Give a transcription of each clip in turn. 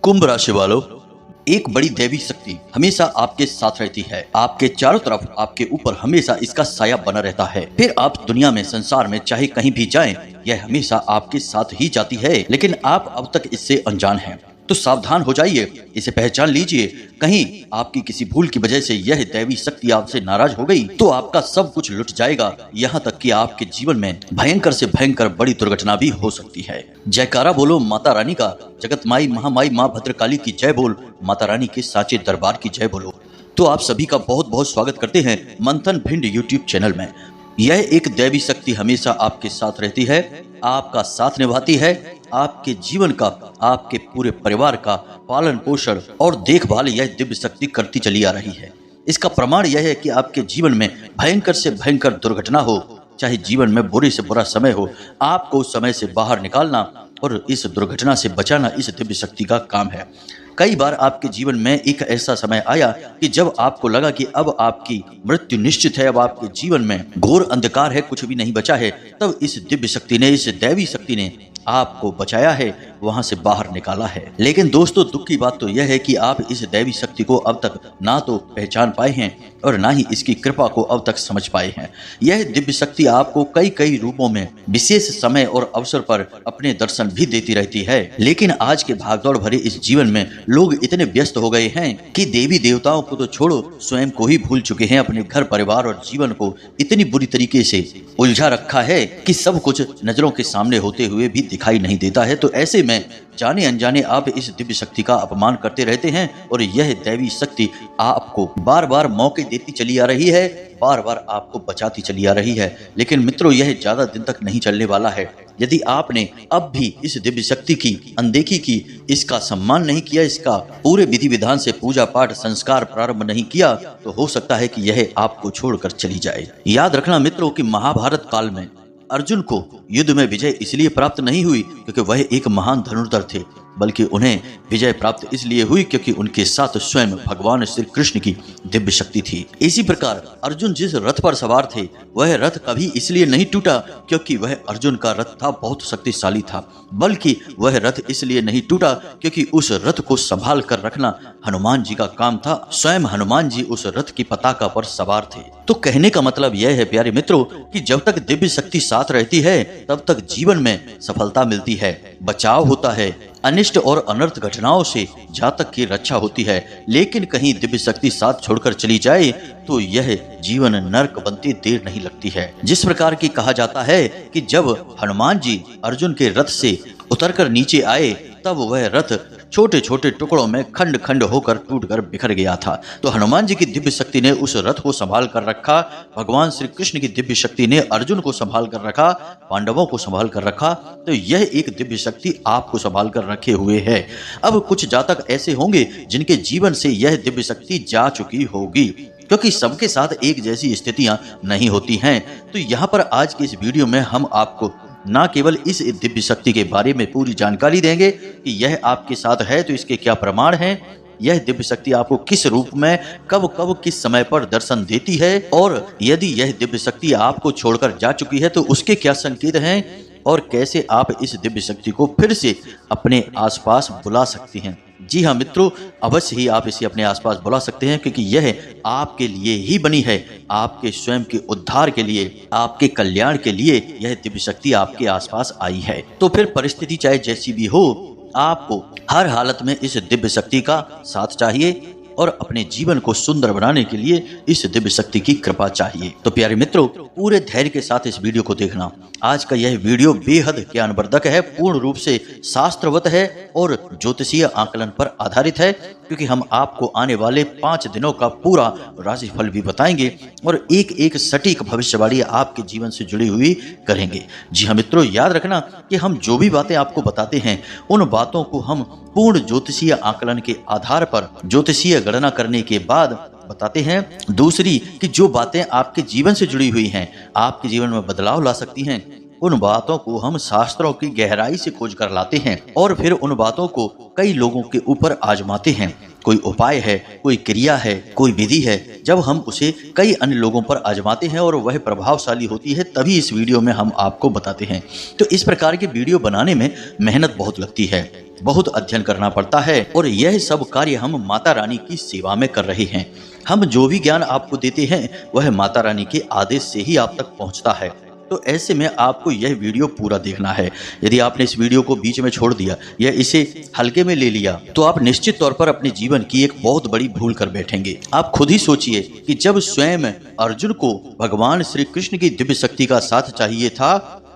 कुंभ राशि वालों, एक बड़ी दैवी शक्ति हमेशा आपके साथ रहती है। आपके चारों तरफ, आपके ऊपर हमेशा इसका साया बना रहता है। फिर आप दुनिया में, संसार में चाहे कहीं भी जाएं, यह हमेशा आपके साथ ही जाती है, लेकिन आप अब तक इससे अनजान हैं। तो सावधान हो जाइए, इसे पहचान लीजिए। कहीं आपकी किसी भूल की वजह से यह दैवी शक्ति आपसे नाराज हो गई तो आपका सब कुछ लुट जाएगा। यहाँ तक कि आपके जीवन में भयंकर से भयंकर बड़ी दुर्घटना भी हो सकती है। जयकारा बोलो माता रानी का, जगत माई महामाई माँ भद्रकाली की जय बोल, माता रानी के साचे दरबार की जय बोलो। तो आप सभी का बहुत बहुत स्वागत करते हैं मंथन भिंड यूट्यूब चैनल में। यह एक दैवी शक्ति हमेशा आपके साथ रहती है, आपका साथ निभाती है, आपके जीवन का, आपके पूरे परिवार का पालन पोषण और देखभाल यह दिव्य शक्ति करती चली आ रही है। इसका प्रमाण यह है कि आपके जीवन में भयंकर से भयंकर दुर्घटना हो, चाहे जीवन में बुरे से बुरा समय हो, आपको उस समय से बाहर निकालना और इस दुर्घटना से बचाना इस दिव्य शक्ति का काम है। कई बार आपके जीवन में एक ऐसा समय आया कि जब आपको लगा कि अब आपकी मृत्यु निश्चित है, अब आपके जीवन में घोर अंधकार है, कुछ भी नहीं बचा है। तब इस दिव्य शक्ति ने, इस दैवी शक्ति ने आपको बचाया है, वहां से बाहर निकाला है। लेकिन दोस्तों, दुख की बात तो यह है कि आप इस दैवी शक्ति को अब तक ना तो पहचान पाए हैं और ना ही इसकी कृपा को अब तक समझ पाए हैं। यह दिव्य शक्ति आपको कई कई रूपों में विशेष समय और अवसर पर अपने दर्शन भी देती रहती है। लेकिन आज के भागदौड़ भरे इस जीवन में लोग इतने व्यस्त हो गए हैं कि देवी देवताओं को तो छोड़ो, स्वयं को ही भूल चुके हैं। अपने घर परिवार और जीवन को इतनी बुरी तरीके से उलझा रखा है कि सब कुछ नजरों के सामने होते हुए भी दिखाई नहीं देता है। तो ऐसे में जाने अनजाने आप इस दिव्य शक्ति का अपमान करते रहते हैं और यह दैवी शक्ति आपको बार बार मौके देती चली आ रही है, बार बार आपको बचाती चली आ रही है। लेकिन मित्रों, यह ज्यादा दिन तक नहीं चलने वाला है। यदि आपने अब भी इस दिव्य शक्ति की अनदेखी की, इसका सम्मान नहीं किया, इसका पूरे विधि विधान से पूजा पाठ संस्कार प्रारंभ नहीं किया, तो हो सकता है कि यह आपको छोड़कर चली जाए। याद रखना मित्रों कि महाभारत काल में अर्जुन को युद्ध में विजय इसलिए प्राप्त नहीं हुई क्योंकि वह एक महान धनुर्धर थे, बल्कि उन्हें विजय प्राप्त इसलिए हुई क्योंकि उनके साथ स्वयं भगवान श्री कृष्ण की दिव्य शक्ति थी। इसी प्रकार अर्जुन जिस रथ पर सवार थे, वह रथ कभी इसलिए नहीं टूटा क्योंकि वह अर्जुन का रथ था, बहुत शक्तिशाली था, बल्कि वह रथ इसलिए नहीं टूटा क्योंकि उस रथ को संभाल कर रखना हनुमान जी का काम था। स्वयं हनुमान जी उस रथ की पताका पर सवार थे। तो कहने का मतलब यह है प्यारे मित्रों कि जब तक दिव्य शक्ति साथ रहती है तब तक जीवन में सफलता मिलती है, बचाव होता है, अनिष्ट और अनर्थ घटनाओं से जातक की रक्षा होती है। लेकिन कहीं दिव्य शक्ति साथ छोड़कर चली जाए तो यह जीवन नरक बनते देर नहीं लगती है। जिस प्रकार की कहा जाता है कि जब हनुमान जी अर्जुन के रथ से उतरकर नीचे आए तब वह रथ छोटे छोटे टुकड़ों में खंड खंड होकर टूटकर बिखर गया था। तो हनुमान जी की दिव्य शक्ति ने उस रथ को संभाल कर रखा, भगवान श्री कृष्ण की दिव्य शक्ति ने अर्जुन को संभाल कर रखा, पांडवों को संभाल कर रखा। तो यह एक दिव्य शक्ति आपको संभाल कर रखे हुए है। अब कुछ जातक ऐसे होंगे जिनके जीवन से यह दिव्य शक्ति जा चुकी होगी, क्योंकि सबके साथ एक जैसी स्थितियां नहीं होती हैं। तो यहाँ पर आज के इस वीडियो में हम आपको ना केवल इस दिव्य शक्ति के बारे में पूरी जानकारी देंगे कि यह आपके साथ है तो इसके क्या प्रमाण हैं, यह दिव्य शक्ति आपको किस रूप में कब कब किस समय पर दर्शन देती है, और यदि यह दिव्य शक्ति आपको छोड़कर जा चुकी है तो उसके क्या संकेत हैं, और कैसे आप इस दिव्य शक्ति को फिर से अपने आसपास बुला सकते हैं। जी हाँ मित्रों, अवश्य ही आप इसे अपने आसपास बुला सकते हैं क्योंकि यह आपके लिए ही बनी है, आपके स्वयं के उद्धार के लिए, आपके कल्याण के लिए यह दिव्य शक्ति आपके आसपास आई है। तो फिर परिस्थिति चाहे जैसी भी हो, आपको हर हालत में इस दिव्य शक्ति का साथ चाहिए और अपने जीवन को सुंदर बनाने के लिए इस दिव्य शक्ति की कृपा चाहिए। तो प्यारे मित्रों, पूरे धैर्य के साथ इस वीडियो को देखना। आज का यह वीडियो बेहद ज्ञानवर्धक है, पूर्ण रूप से शास्त्रवत है और ज्योतिषीय आकलन पर आधारित है, क्योंकि हम आपको आने वाले 5 दिनों का पूरा राशिफल भी बताएंगे और एक एक सटीक भविष्यवाणी आपके जीवन से जुड़ी हुई करेंगे। जी हाँ मित्रों, याद रखना कि हम जो भी बातें आपको बताते हैं उन बातों को हम पूर्ण ज्योतिषीय आकलन के आधार पर ज्योतिषीय गणना करने के बाद बताते हैं। दूसरी कि जो बातें आपके जीवन से जुड़ी हुई हैं, आपके जीवन में बदलाव ला सकती हैं, उन बातों को हम शास्त्रों की गहराई से खोज कर लाते हैं और फिर उन बातों को कई लोगों के ऊपर आजमाते हैं। कोई उपाय है, कोई क्रिया है, कोई विधि है, जब हम उसे कई अन्य लोगों पर आजमाते हैं और वह प्रभावशाली होती है, तभी इस वीडियो में हम आपको बताते हैं। तो इस प्रकार के वीडियो बनाने में मेहनत बहुत लगती है, बहुत अध्ययन करना पड़ता है और यह सब कार्य हम माता रानी की सेवा में कर रहे हैं। हम जो भी ज्ञान आपको देते हैं वह माता रानी के आदेश से ही आप तक पहुंचता है। तो ऐसे में आपको यह वीडियो पूरा देखना है। यदि आपने इस वीडियो को बीच में छोड़ दिया या इसे हल्के में ले लिया तो आप निश्चित तौर पर अपने जीवन की एक बहुत बड़ी भूल कर बैठेंगे। आप खुद ही सोचिए कि जब स्वयं अर्जुन को भगवान श्री कृष्ण की दिव्य शक्ति का साथ चाहिए था,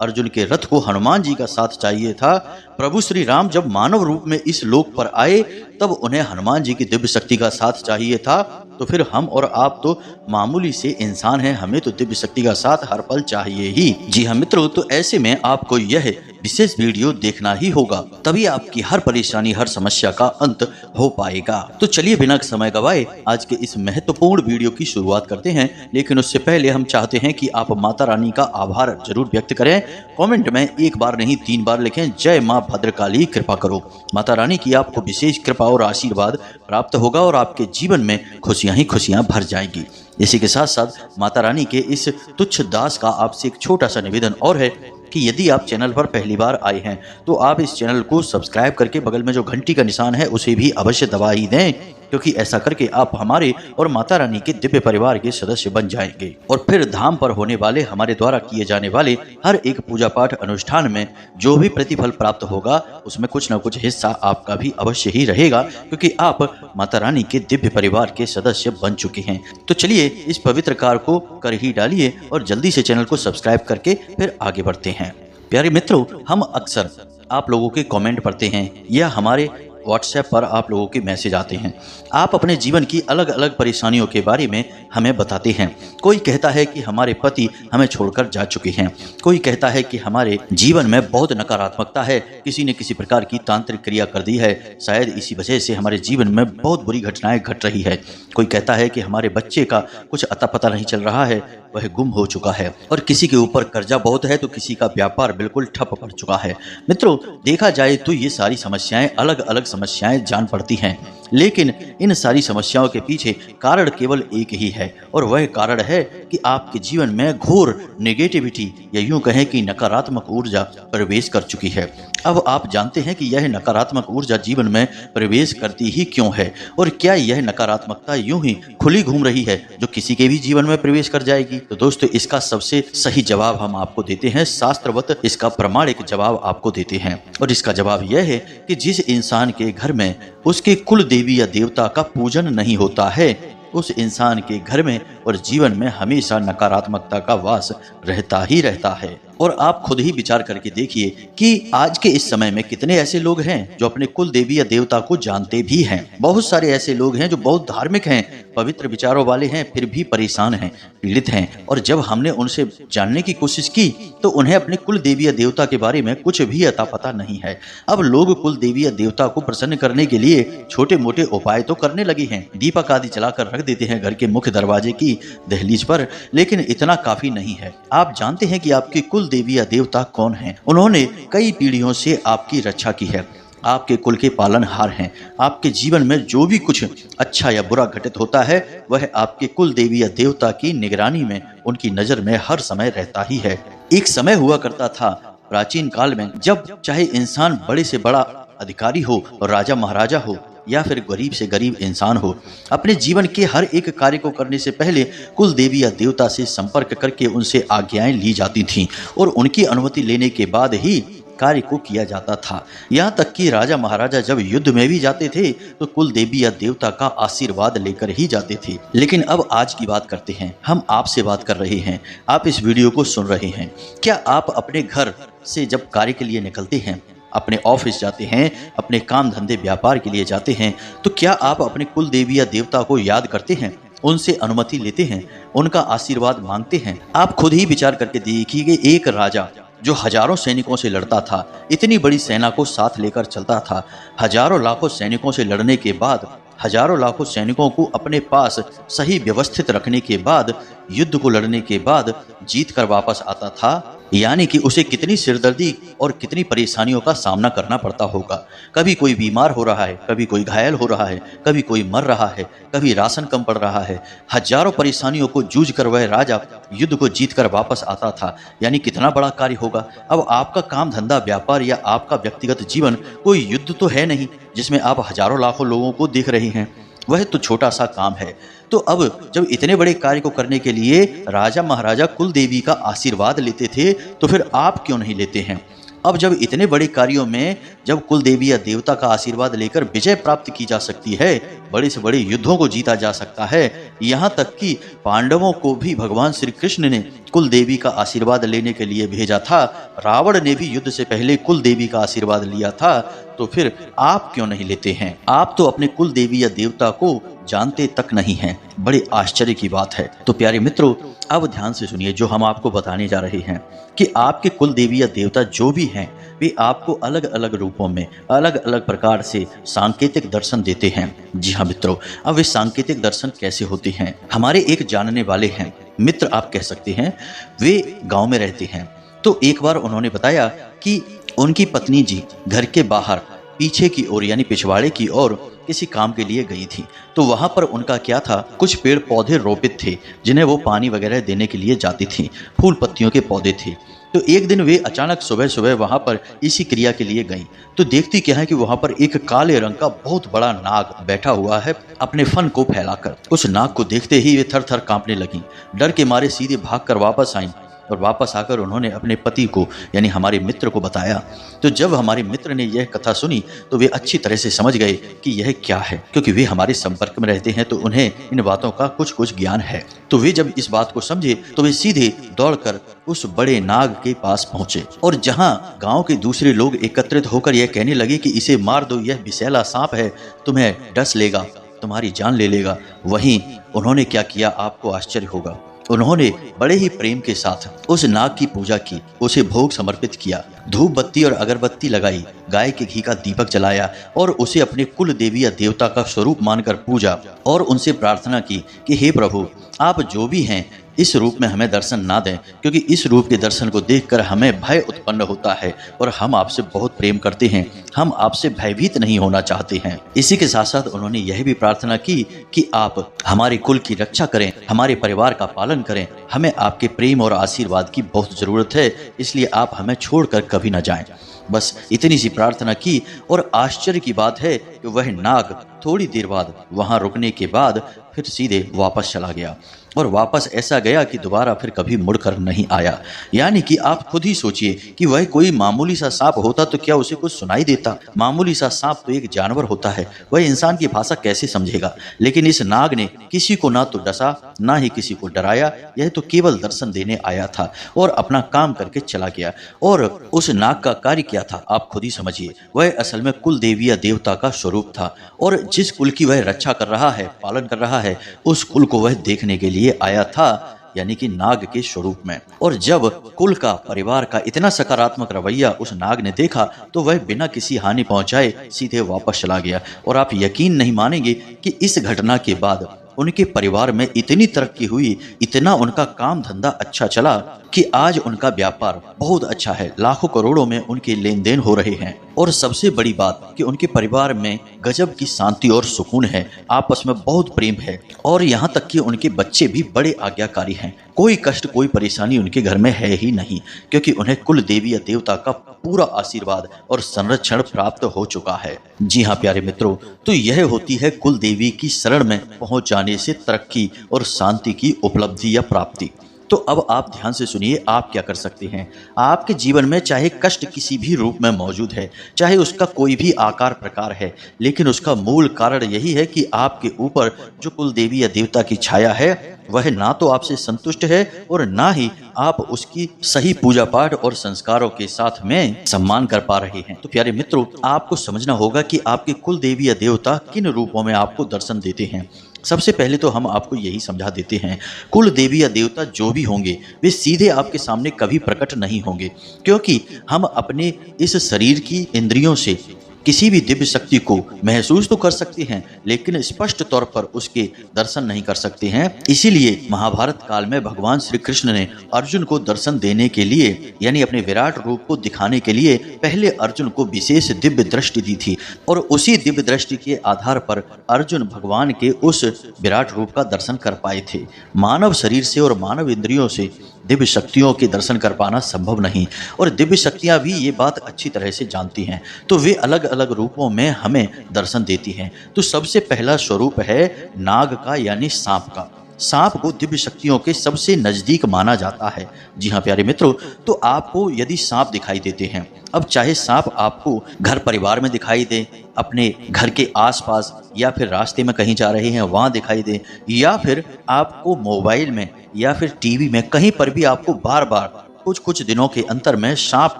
अर्जुन के रथ को हनुमान जी का साथ चाहिए था, प्रभु श्री राम जब मानव रूप में इस लोक पर आए तब उन्हें हनुमान जी की दिव्य शक्ति का साथ चाहिए था, तो फिर हम और आप तो मामूली से इंसान हैं, हमें तो दिव्य शक्ति का साथ हर पल चाहिए ही। जी हाँ मित्रों, तो ऐसे में आपको यह विशेष वीडियो देखना ही होगा, तभी आपकी हर परेशानी, हर समस्या का अंत हो पाएगा। तो चलिए बिना समय गवाए आज के इस महत्वपूर्ण वीडियो की शुरुआत करते हैं। लेकिन उससे पहले हम चाहते हैं कि आप माता रानी का आभार जरूर व्यक्त करें। कमेंट में एक बार नहीं 3 बार लिखें, जय माँ भद्रकाली कृपा करो। माता रानी की आपको विशेष कृपा और आशीर्वाद प्राप्त होगा और आपके जीवन में खुशियां ही खुशियां भर जाएंगी। इसी के साथ साथ माता रानी के इस तुच्छ दास का आपसे एक छोटा सा निवेदन और है कि यदि आप चैनल पर पहली बार आए हैं तो आप इस चैनल को सब्सक्राइब करके बगल में जो घंटी का निशान है उसे भी अवश्य दबा ही दें, क्योंकि ऐसा करके आप हमारे और माता रानी के दिव्य परिवार के सदस्य बन जाएंगे और फिर धाम पर होने वाले हमारे द्वारा किए जाने वाले हर एक पूजा पाठ अनुष्ठान में जो भी प्रतिफल प्राप्त होगा उसमें कुछ न कुछ हिस्सा आपका भी अवश्य ही रहेगा, क्योंकि आप माता रानी के दिव्य परिवार के सदस्य बन चुके हैं। तो चलिए इस पवित्र कार्य को कर ही डालिए और जल्दी से चैनल को सब्सक्राइब करके फिर आगे बढ़ते हैं। प्यारे मित्रों, हम अक्सर आप लोगों के कमेंट पढ़ते हैं या हमारे व्हाट्सएप पर आप लोगों के मैसेज आते हैं। आप अपने जीवन की अलग अलग परेशानियों के बारे में हमें बताते हैं। कोई कहता है कि हमारे पति हमें छोड़कर जा चुके हैं, कोई कहता है कि हमारे जीवन में बहुत नकारात्मकता है, किसी ने किसी प्रकार की तांत्रिक क्रिया कर दी है, शायद इसी वजह से हमारे जीवन में बहुत बुरी घटनाएं घट रही है। कोई कहता है कि हमारे बच्चे का कुछ अता पता नहीं चल रहा है, वह गुम हो चुका है, और किसी के ऊपर कर्जा बहुत है तो किसी का व्यापार बिल्कुल ठप पड़ चुका है। मित्रों, देखा जाए तो ये सारी समस्याएं अलग अलग समस्याएं जान पड़ती हैं, लेकिन इन सारी समस्याओं के पीछे कारण केवल एक ही है और वह कारण है कि आपके जीवन में घोर नेगेटिविटी या यूं कहें कि नकारात्मक ऊर्जा प्रवेश कर चुकी है। अब आप जानते हैं कि यह नकारात्मक ऊर्जा जीवन में प्रवेश करती ही क्यों है और क्या यह नकारात्मकता यूं ही खुली घूम रही है जो किसी के भी जीवन में प्रवेश कर जाएगी। तो दोस्तों, इसका सबसे सही जवाब हम आपको देते हैं, शास्त्रवत इसका प्रमाणिक जवाब आपको देते हैं और इसका जवाब यह है कि जिस इंसान के घर में उसके कुल देवी या देवता का पूजन नहीं होता है उस इंसान के घर में और जीवन में हमेशा नकारात्मकता का वास रहता ही रहता है। और आप खुद ही विचार करके देखिए कि आज के इस समय में कितने ऐसे लोग हैं जो अपने कुल देवी या देवता को जानते भी हैं। बहुत सारे ऐसे लोग हैं जो बहुत धार्मिक हैं, पवित्र विचारों वाले हैं, फिर भी परेशान हैं, पीड़ित हैं, और जब हमने उनसे जानने की कोशिश की तो उन्हें अपने कुल देवी या देवता के बारे में कुछ भी अता पता नहीं है। अब लोग कुल देवी या देवता को प्रसन्न करने के लिए छोटे मोटे उपाय तो करने लगे हैं, दीपक आदि जलाकर रख देते हैं घर के मुख्य दरवाजे की दहलीज पर, लेकिन इतना काफी नहीं है। आप जानते हैं कि आपके कुल देवी या देवता कौन हैं? उन्होंने कई पीढ़ियों से आपकी रक्षा की है, आपके कुल के पालनहार हैं। आपके जीवन में जो भी कुछ अच्छा या बुरा घटित होता है वह आपके कुल देवी या देवता की निगरानी में, उनकी नजर में हर समय रहता ही है। एक समय हुआ करता था प्राचीन काल में जब चाहे इंसान बड़े से बड़ा अधिकारी हो और राजा महाराजा हो या फिर गरीब से गरीब इंसान हो, अपने जीवन के हर एक कार्य को करने से पहले कुल देवी या देवता से संपर्क करके उनसे आज्ञाएं ली जाती थीं और उनकी अनुमति लेने के बाद ही कार्य को किया जाता था। यहाँ तक कि राजा महाराजा जब युद्ध में भी जाते थे तो कुल देवी या देवता का आशीर्वाद लेकर ही जाते थे। लेकिन अब आज की बात करते हैं, हम आपसे बात कर रहे हैं, आप इस वीडियो को सुन रहे हैं। क्या आप अपने घर से जब कार्य के लिए निकलते हैं, अपने ऑफिस जाते हैं, अपने काम धंधे व्यापार के लिए जाते हैं, तो क्या आप अपने कुल देवी या देवता को याद करते हैं, उनसे अनुमति लेते हैं, उनका आशीर्वाद मांगते हैं? आप खुद ही विचार करके देखिए कि एक राजा जो हजारों सैनिकों से लड़ता था, इतनी बड़ी सेना को साथ लेकर चलता था, हजारों लाखों सैनिकों से लड़ने के बाद, हजारों लाखों सैनिकों को अपने पास सही व्यवस्थित रखने के बाद, युद्ध को लड़ने के बाद जीत कर वापस आता था, यानी कि उसे कितनी सिरदर्दी और कितनी परेशानियों का सामना करना पड़ता होगा। कभी कोई बीमार हो रहा है, कभी कोई घायल हो रहा है, कभी कोई मर रहा है, कभी राशन कम पड़ रहा है। हजारों परेशानियों को जूझ कर वह राजा युद्ध को जीत कर वापस आता था। यानी कितना बड़ा कार्य होगा। अब आपका काम धंधा व्यापार या आपका व्यक्तिगत जीवन कोई युद्ध तो है नहीं जिसमें आप हजारों लाखों लोगों को देख रहे हैं। वह तो छोटा सा काम है। तो अब जब इतने बड़े कार्य को करने के लिए राजा महाराजा कुल देवी का आशीर्वाद लेते थे, तो फिर आप क्यों नहीं लेते हैं? अब जब इतने बड़े कार्यों में जब कुल देवी या देवता का आशीर्वाद लेकर विजय प्राप्त की जा सकती है, बड़े से बड़े युद्धों को जीता जा सकता है, यहाँ तक कि पांडवों को भी भगवान श्री कृष्ण ने कुल देवी का आशीर्वाद लेने के लिए भेजा था। रावण ने भी युद्ध से पहले कुल देवी का आशीर्वाद लिया था। तो फिर आप क्यों नहीं लेते हैं? आप तो अपने कुल देवी या देवता को जानते तक नहीं हैं। बड़े आश्चर्य की बात है। तो प्यारे मित्रों, अब ध्यान से सुनिए जो हम आपको बताने जा रहे हैं कि आपके कुल देवी या देवता जो भी हैं, वे आपको अलग अलग रूपों में अलग अलग प्रकार से सांकेतिक दर्शन देते हैं। जी हाँ मित्रों, अब वे सांकेतिक दर्शन कैसे होते हैं? हमारे एक जानने वाले हैं, मित्र आप कह सकते हैं, वे गांव में रहते हैं। तो एक बार उन्होंने बताया कि उनकी पत्नी जी घर के बाहर पीछे की ओर यानी पिछवाड़े की ओर किसी काम के लिए गई थी। तो वहां पर उनका क्या था, कुछ पेड़ पौधे रोपित थे जिन्हें वो पानी वगैरह देने के लिए जाती थी। फूल पत्तियों के पौधे थे। तो एक दिन वे अचानक सुबह सुबह वहां पर इसी क्रिया के लिए गई। तो देखती क्या है कि वहां पर एक काले रंग का बहुत बड़ा नाग बैठा हुआ है अपने फन को फैलाकर। उस नाग को देखते ही वे थर थर कांपने लगी। डर के मारे सीधे भागकर वापस आई और वापस आकर उन्होंने अपने पति को यानी हमारे मित्र को बताया। तो जब हमारे मित्र ने यह कथा सुनी तो वे अच्छी तरह से समझ गए कि यह क्या है, क्योंकि वे हमारे संपर्क में रहते हैं तो उन्हें इन बातों का कुछ कुछ ज्ञान है। तो वे जब इस बात को समझे तो वे सीधे दौड़कर उस बड़े नाग के पास पहुंचे और जहां गांव के दूसरे लोग एकत्रित होकर यह कहने लगे कि इसे मार दो, यह विषैला सांप है, तुम्हें डस लेगा, तुम्हारी जान ले लेगा, वहीं उन्होंने क्या किया आपको आश्चर्य होगा। उन्होंने बड़े ही प्रेम के साथ उस नाग की पूजा की, उसे भोग समर्पित किया, धूप बत्ती और अगरबत्ती लगाई, गाय के घी का दीपक जलाया और उसे अपने कुल देवी या देवता का स्वरूप मानकर पूजा और उनसे प्रार्थना की कि हे प्रभु, आप जो भी हैं इस रूप में हमें दर्शन ना दें, क्योंकि इस रूप के दर्शन को देखकर हमें भय उत्पन्न होता है और हम आपसे बहुत प्रेम करते हैं, हम आपसे भयभीत नहीं होना चाहते हैं। इसी के साथ साथ उन्होंने यह भी प्रार्थना की कि आप हमारे कुल की रक्षा करें, हमारे परिवार का पालन करें, हमें आपके प्रेम और आशीर्वाद की बहुत जरूरत है, इसलिए आप हमें छोड़कर कभी न जाएं। बस इतनी सी प्रार्थना की और आश्चर्य की बात है कि वह नाग थोड़ी देर बाद वहां रुकने के बाद फिर सीधे वापस चला गया और वापस ऐसा गया कि दोबारा फिर कभी मुड़कर नहीं आया। यानी कि आप खुद ही सोचिए कि वह कोई मामूली सा सांप होता तो क्या उसे कुछ सुनाई देता? मामूली सा सांप तो एक जानवर होता है, वह इंसान की भाषा कैसे समझेगा? लेकिन इस नाग ने किसी को ना तो डसा ना ही किसी को डराया, यह तो केवल दर्शन देने आया था और अपना काम करके चला गया। और उस नाग का कार्य क्या था आप खुद ही समझिए। वह असल में कुल देवी या देवता का स्वरूप था और जिस कुल की वह रक्षा कर रहा है, पालन कर रहा है, उस कुल को वह देखने के लिए आया था, यानी कि नाग के स्वरूप में। और जब कुल का परिवार का इतना सकारात्मक रवैया उस नाग ने देखा तो वह बिना किसी हानि पहुंचाए सीधे वापस चला गया। और आप यकीन नहीं मानेंगे कि इस घटना के बाद उनके परिवार में इतनी तरक्की हुई, इतना उनका काम धंधा अच्छा चला कि आज उनका व्यापार बहुत अच्छा है, लाखों करोड़ों में उनके लेन देन हो रहे हैं। और सबसे बड़ी बात कि उनके परिवार में गजब की शांति और सुकून है, आपस में बहुत प्रेम है और यहाँ तक कि उनके बच्चे भी बड़े आज्ञाकारी हैं। कोई कष्ट कोई परेशानी उनके घर में है ही नहीं, क्योंकि उन्हें कुल देवी या देवता का पूरा आशीर्वाद और संरक्षण प्राप्त हो चुका है। जी हाँ प्यारे मित्रों, तो यह होती है कुल देवी की शरण में पहुंच जाने से तरक्की और शांति की उपलब्धि या प्राप्ति। तो अब आप ध्यान से सुनिए, आप क्या कर सकते हैं। आपके जीवन में चाहे कष्ट किसी भी रूप में मौजूद है, चाहे उसका कोई भी आकार प्रकार है, लेकिन उसका मूल कारण यही है कि आपके ऊपर जो कुल देवी या देवता की छाया है वह ना तो आपसे संतुष्ट है और ना ही आप उसकी सही पूजा पाठ और संस्कारों के साथ में सम्मान कर पा रहे हैं। तो प्यारे मित्रों, आपको समझना होगा कि आपके कुल देवी या देवता किन रूपों में आपको दर्शन देते हैं। सबसे पहले तो हम आपको यही समझा देते हैं, कुल देवी या देवता जो भी होंगे वे सीधे आपके सामने कभी प्रकट नहीं होंगे, क्योंकि हम अपने इस शरीर की इंद्रियों से किसी भी दिव्य शक्ति को महसूस तो कर सकते हैं, लेकिन स्पष्ट तौर पर उसके दर्शन नहीं कर सकते हैं। इसीलिए महाभारत काल में भगवान श्री कृष्ण ने अर्जुन को दर्शन देने के लिए, यानी अपने विराट रूप को दिखाने के लिए, पहले अर्जुन को विशेष दिव्य दृष्टि दी थी और उसी दिव्य दृष्टि के आधार पर अर्जुन भगवान के उस विराट रूप का दर्शन कर पाए थे। मानव शरीर से और मानव इंद्रियों से दिव्य शक्तियों के दर्शन कर पाना संभव नहीं, और दिव्य शक्तियां भी ये बात अच्छी तरह से जानती हैं, तो वे अलग अलग रूपों में हमें दर्शन देती हैं। तो सबसे पहला स्वरूप है नाग का, यानी सांप का। सांप को दिव्य शक्तियों के सबसे नजदीक माना जाता है। जी हाँ प्यारे मित्रों, तो आपको यदि सांप दिखाई देते हैं, अब चाहे सांप आपको घर परिवार में दिखाई दे, अपने घर के आसपास, या फिर रास्ते में कहीं जा रहे हैं वहाँ दिखाई दे, या फिर आपको मोबाइल में या फिर टीवी में, कहीं पर भी आपको बार बार कुछ दिनों के अंतर में सांप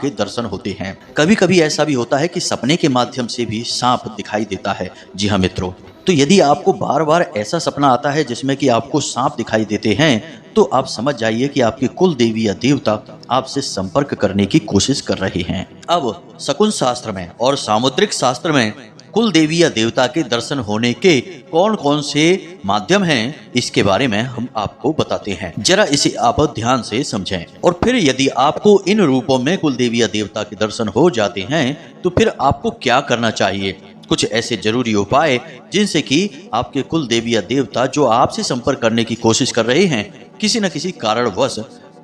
के दर्शन होते हैं। कभी कभी ऐसा भी होता है कि सपने के माध्यम से भी सांप दिखाई देता है। जी हाँ मित्रों, तो यदि आपको बार बार ऐसा सपना आता है जिसमें कि आपको सांप दिखाई देते हैं, तो आप समझ जाइए कि आपकी कुल देवी या देवता आपसे संपर्क करने की कोशिश कर रहे हैं। अब शकुन शास्त्र में और सामुद्रिक शास्त्र में कुल देवी या देवता के दर्शन होने के कौन कौन से माध्यम हैं, इसके बारे में हम आपको बताते हैं। जरा इसे आप ध्यान से समझें, और फिर यदि आपको इन रूपों में कुल देवी या देवता के दर्शन हो जाते हैं, तो फिर आपको क्या करना चाहिए। कुछ ऐसे जरूरी उपाय जिनसे कि आपके कुल देवी या देवता जो आपसे संपर्क करने की कोशिश कर रहे हैं, किसी न किसी कारणवश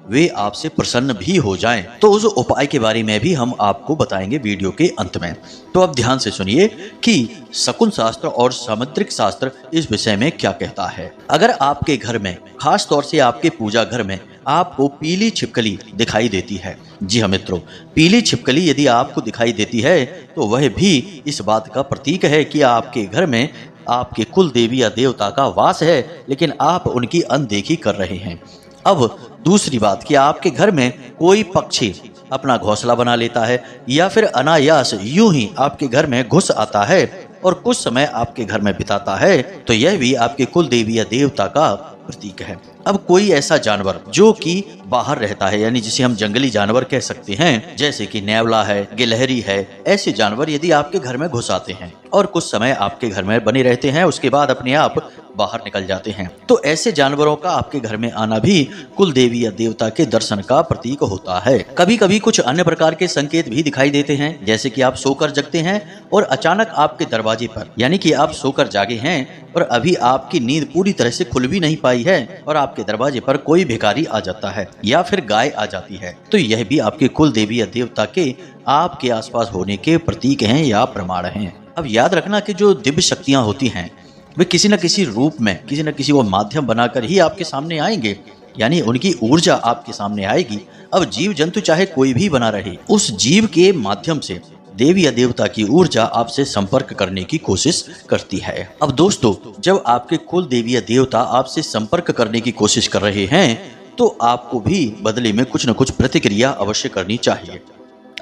वे आपसे प्रसन्न भी हो जाएं। तो उस उपाय के बारे में भी हम आपको बताएंगे वीडियो के अंत में। तो अब ध्यान से सुनिए कि शकुन शास्त्र और सामुद्रिक शास्त्र इस विषय में क्या कहता है। अगर आपके घर में, खास तौर से आपके पूजा घर में, आपको पीली छिपकली दिखाई देती है, जी हाँ मित्रों, पीली छिपकली यदि आपको दिखाई देती है, तो वह भी इस बात का प्रतीक है कि आपके घर में आपके कुल देवी या देवता का वास है, लेकिन आप उनकी अनदेखी कर रहे हैं। अब दूसरी बात कि आपके घर में कोई पक्षी अपना घोंसला बना लेता है, या फिर अनायास यूं ही आपके घर में घुस आता है और कुछ समय आपके घर में बिताता है, तो यह भी आपके कुल देवी या देवता का प्रतीक है। अब कोई ऐसा जानवर जो कि बाहर रहता है, यानी जिसे हम जंगली जानवर कह सकते हैं, जैसे कि नेवला है, गिलहरी है, ऐसे जानवर यदि आपके घर में घुस आते हैं और कुछ समय आपके घर में बने रहते हैं, उसके बाद अपने आप बाहर निकल जाते हैं, तो ऐसे जानवरों का आपके घर में आना भी कुल देवी या देवता के दर्शन का प्रतीक होता है। कभी कभी कुछ अन्य प्रकार के संकेत भी दिखाई देते हैं, जैसे कि आप सोकर जगते हैं और अचानक आपके दरवाजे पर, यानी कि आप सोकर जागे हैं और अभी आपकी नींद पूरी तरह से खुल भी नहीं पाई है और आपके दरवाजे पर कोई भिखारी आ जाता है या फिर गाय आ जाती है, तो यह भी आपके कुल देवी या देवता के आपके आसपास होने के प्रतीक हैं या प्रमाण हैं। अब याद रखना कि जो दिव्य शक्तियां होती हैं, वे किसी न किसी रूप में, किसी न किसी वो माध्यम बनाकर ही आपके सामने आएंगे, यानी उनकी ऊर्जा आपके सामने आएगी। अब जीव जंतु चाहे कोई भी बना रहे, उस जीव के माध्यम से देवी या देवता की ऊर्जा आपसे संपर्क करने की कोशिश करती है। अब दोस्तों, जब आपके कुल देवी या देवता आपसे संपर्क करने की कोशिश कर रहे हैं, तो आपको भी बदले में कुछ न कुछ प्रतिक्रिया अवश्य करनी चाहिए।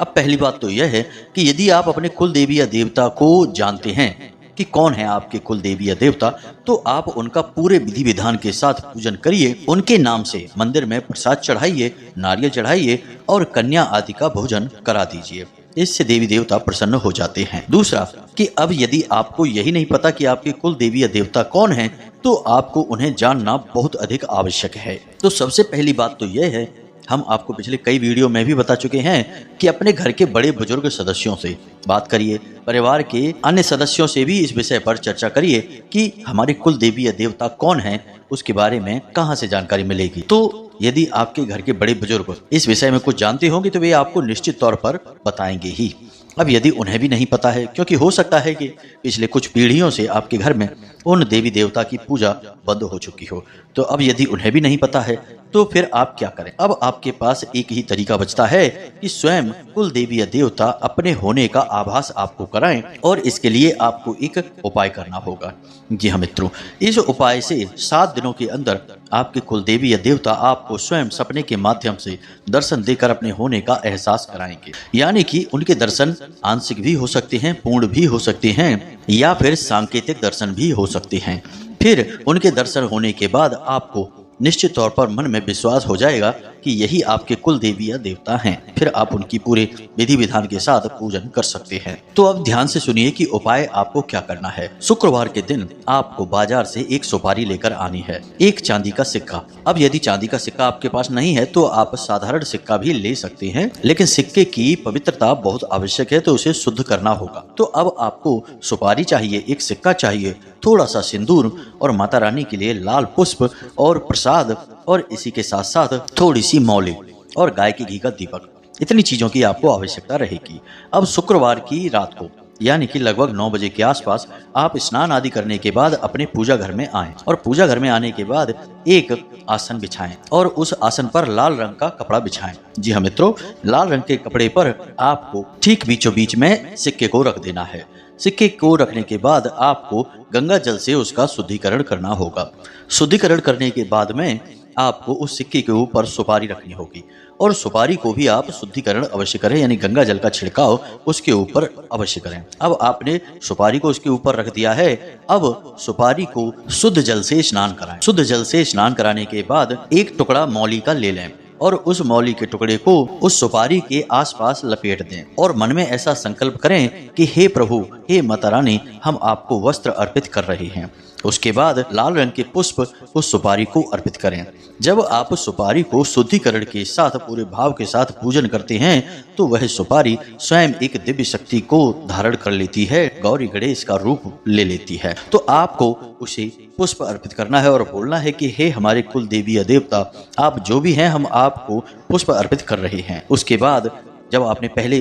अब पहली बात तो यह है कि यदि आप अपने कुल देवी या देवता को जानते हैं कि कौन है आपके कुल देवी या देवता, तो आप उनका पूरे विधि विधान के साथ पूजन करिए। उनके नाम से मंदिर में प्रसाद चढ़ाइए, नारियल चढ़ाइए और कन्या आदि का भोजन करा दीजिए। इससे देवी देवता प्रसन्न हो जाते हैं। दूसरा कि अब यदि आपको यही नहीं पता कि आपके कुल देवी या देवता कौन है, तो आपको उन्हें जानना बहुत अधिक आवश्यक है। तो सबसे पहली बात तो यह है, हम आपको पिछले कई वीडियो में भी बता चुके हैं कि अपने घर के बड़े बुजुर्ग सदस्यों से बात करिए, परिवार के अन्य सदस्यों से भी इस विषय पर चर्चा करिए कि हमारे कुल देवी या देवता कौन है, उसके बारे में कहाँ से जानकारी मिलेगी। तो यदि आपके घर के बड़े बुजुर्ग इस विषय में कुछ जानते होंगे, तो वे आपको निश्चित तौर पर बताएंगे ही। अब यदि उन्हें भी नहीं पता है, क्योंकि हो सकता है कि पिछले कुछ पीढ़ियों से आपके घर में उन देवी देवता की पूजा बंद हो चुकी हो, तो अब यदि उन्हें भी नहीं पता है, तो फिर आप क्या करें। अब आपके पास एक ही तरीका बचता है कि स्वयं कुल देवी या देवता अपने होने का आभास आपको कराएं, और इसके लिए आपको एक उपाय करना होगा। जी हाँ मित्रों, इस उपाय से 7 दिनों के अंदर आपके कुल देवी या देवता आपको स्वयं सपने के माध्यम से दर्शन देकर अपने होने का एहसास कराएंगे। यानी कि उनके दर्शन आंशिक भी हो सकते हैं, पूर्ण भी हो सकते हैं, या फिर सांकेतिक दर्शन भी हो सकते हैं। फिर उनके दर्शन होने के बाद आपको निश्चित तौर पर मन में विश्वास हो जाएगा कि यही आपके कुल देवी या देवता हैं। फिर आप उनकी पूरे विधि विधान के साथ पूजन कर सकते हैं। तो अब ध्यान से सुनिए कि उपाय आपको क्या करना है। शुक्रवार के दिन आपको बाजार से एक सुपारी लेकर आनी है, एक चांदी का सिक्का। अब यदि चांदी का सिक्का आपके पास नहीं है तो आप साधारण सिक्का भी ले सकते हैं, लेकिन सिक्के की पवित्रता बहुत आवश्यक है, तो उसे शुद्ध करना होगा। तो अब आपको सुपारी चाहिए, एक सिक्का चाहिए, थोड़ा सा सिंदूर और माता रानी के लिए लाल पुष्प और प्रसाद, और इसी के साथ साथ थोड़ी सी मौली और गाय के घी का दीपक। इतनी चीजों की आपको आवश्यकता रहेगी। अब शुक्रवार की रात को यानी कि लगभग 9 बजे के आसपास आप स्नान आदि करने के बाद अपने पूजा घर में आएं, और पूजा घर में आने के बाद एक आसन बिछाएं और उस आसन पर लाल रंग का कपड़ा बिछाएं। जी हाँ मित्रों, लाल रंग के कपड़े पर आपको ठीक बीचों बीच में सिक्के को रख देना है। सिक्के को रखने के बाद आपको गंगा जल से उसका शुद्धिकरण करना होगा। शुद्धिकरण करने के बाद में आपको उस सिक्के के ऊपर सुपारी रखनी होगी, और सुपारी को भी आप शुद्धिकरण अवश्य करें, यानी गंगा जल का छिड़काव उसके ऊपर अवश्य करें। अब आपने सुपारी को उसके ऊपर रख दिया है, अब सुपारी को शुद्ध जल से स्नान कराएं। शुद्ध जल से स्नान कराने के बाद एक टुकड़ा मौली का ले लें और उस मौली के टुकड़े को उस सुपारी के आसपास लपेट दें, और मन में ऐसा संकल्प करें कि हे प्रभु, हे माता रानी, हम आपको वस्त्र अर्पित कर रहे हैं। उसके बाद लाल रंग के पुष्प उस सुपारी को अर्पित करें। जब आप सुपारी को शुद्धिकरण के साथ पूरे भाव के साथ पूजन करते हैं तो वह सुपारी स्वयं एक दिव्य शक्ति को धारण कर लेती है, गौरी गणेश का रूप ले लेती है। तो आपको उसे पुष्प अर्पित करना है और बोलना है कि हे हमारे कुल देवी या देवता, आप जो भी हैं, हम आपको पुष्प अर्पित कर रहे हैं। उसके बाद जब आपने पहले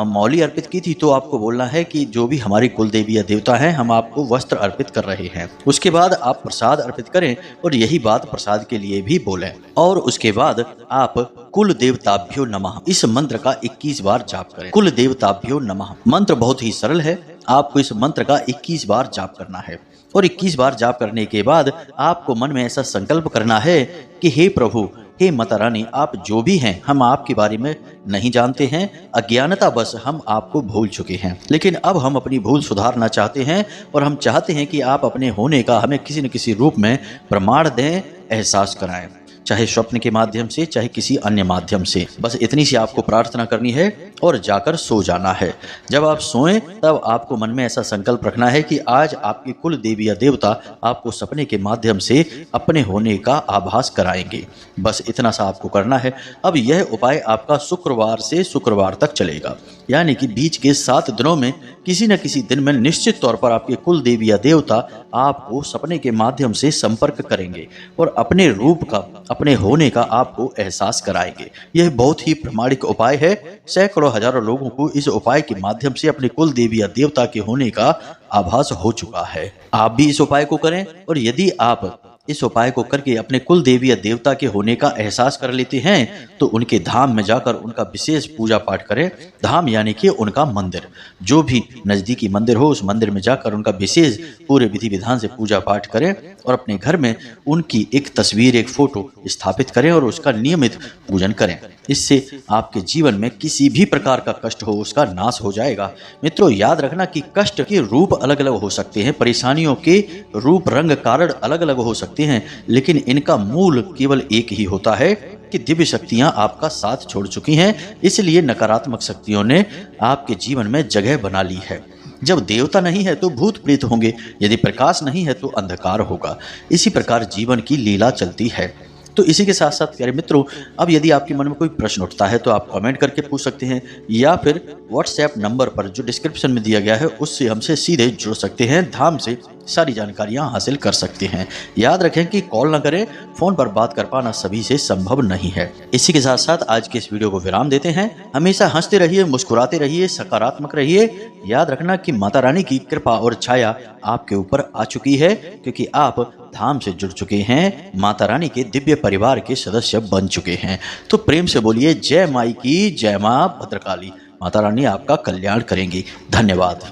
मौली अर्पित की थी तो आपको बोलना है कि जो भी हमारी कुल देवी या देवता हैं, हम आपको वस्त्र अर्पित कर रहे हैं। उसके बाद आप प्रसाद अर्पित करें और यही बात प्रसाद के लिए भी बोलें। और उसके बाद आप कुल देवताभ्यो नमः इस मंत्र का 21 बार जाप करें। कुल देवताभ्यो नमः मंत्र बहुत ही सरल है, आपको इस मंत्र का 21 बार जाप करना है। और 21 बार जाप करने के बाद आपको मन में ऐसा संकल्प करना है कि हे प्रभु, हे माता रानी, आप जो भी हैं, हम आपके बारे में नहीं जानते हैं, अज्ञानता बस हम आपको भूल चुके हैं, लेकिन अब हम अपनी भूल सुधारना चाहते हैं और हम चाहते हैं कि आप अपने होने का हमें किसी न किसी रूप में प्रमाण दें, एहसास कराएं, चाहे स्वप्न के माध्यम से, चाहे किसी अन्य माध्यम से। बस इतनी सी आपको प्रार्थना करनी है और जाकर सो जाना है। जब आप सोएं तब आपको मन में ऐसा संकल्प रखना है कि आज आपकी कुल देवी या देवता आपको सपने के माध्यम से अपने होने का आभास कराएंगे। बस इतना सा आपको करना है। अब यह उपाय आपका शुक्रवार से शुक्रवार तक चलेगा, यानी कि बीच के 7 दिनों में किसी न किसी दिन में निश्चित तौर पर आपके कुल देवी या देवता आपको सपने के माध्यम से संपर्क करेंगे और अपने रूप का, अपने होने का आपको एहसास कराएंगे। यह बहुत ही प्रामाणिक उपाय है। सैकड़ों हजारों लोगों को इस उपाय के माध्यम से अपने कुल देवी या देवता के होने का आभास हो चुका है। आप भी इस उपाय को करें, और यदि आप इस उपाय को करके अपने कुल देवी या देवता के होने का एहसास कर लेते हैं तो उनके धाम में जाकर उनका विशेष पूजा पाठ करें। धाम यानी कि उनका मंदिर, जो भी नजदीकी मंदिर हो उस मंदिर में जाकर उनका विशेष पूरे विधि विधान से पूजा पाठ करें, और अपने घर में उनकी एक तस्वीर, एक फोटो स्थापित करें और उसका नियमित पूजन करें। इससे आपके जीवन में किसी भी प्रकार का कष्ट हो उसका नाश हो जाएगा। मित्रों, याद रखना कि कष्ट के रूप अलग अलग हो सकते हैं, परेशानियों के रूप, रंग, कारण अलग अलग हो सकते हैं, लेकिन इनका मूल केवल एक ही होता है कि दिव्य शक्तियां आपका साथ छोड़ चुकी हैं, इसलिए नकारात्मक शक्तियों ने आपके जीवन में जगह बना ली है। जब देवता नहीं है तो भूत प्रेत होंगे, यदि प्रकाश नहीं है तो अंधकार होगा। इसी प्रकार जीवन की लीला चलती है। तो इसी के साथ साथ प्यारे मित्रों, अब यदि आपके मन में कोई प्रश्न उठता है तो आप कमेंट करके पूछ सकते हैं, या फिर व्हाट्सएप नंबर पर जो डिस्क्रिप्शन में दिया गया है उससे हमसे सीधे जुड़ सकते हैं। धाम से सारी जानकारियां हासिल कर सकते हैं। याद रखें कि कॉल ना करें, फोन पर बात कर पाना सभी से संभव नहीं है। इसी के साथ साथ आज के इस वीडियो को विराम देते हैं। हमेशा हंसते रहिए, मुस्कुराते रहिए, सकारात्मक रहिए। याद रखना कि माता रानी की कृपा और छाया आपके ऊपर आ चुकी है, क्योंकि आप धाम से जुड़ चुके हैं, माता रानी के दिव्य परिवार के सदस्य बन चुके हैं। तो प्रेम से बोलिए जय माई की जय, मां भद्रकाली। माता रानी आपका कल्याण करेंगी। धन्यवाद।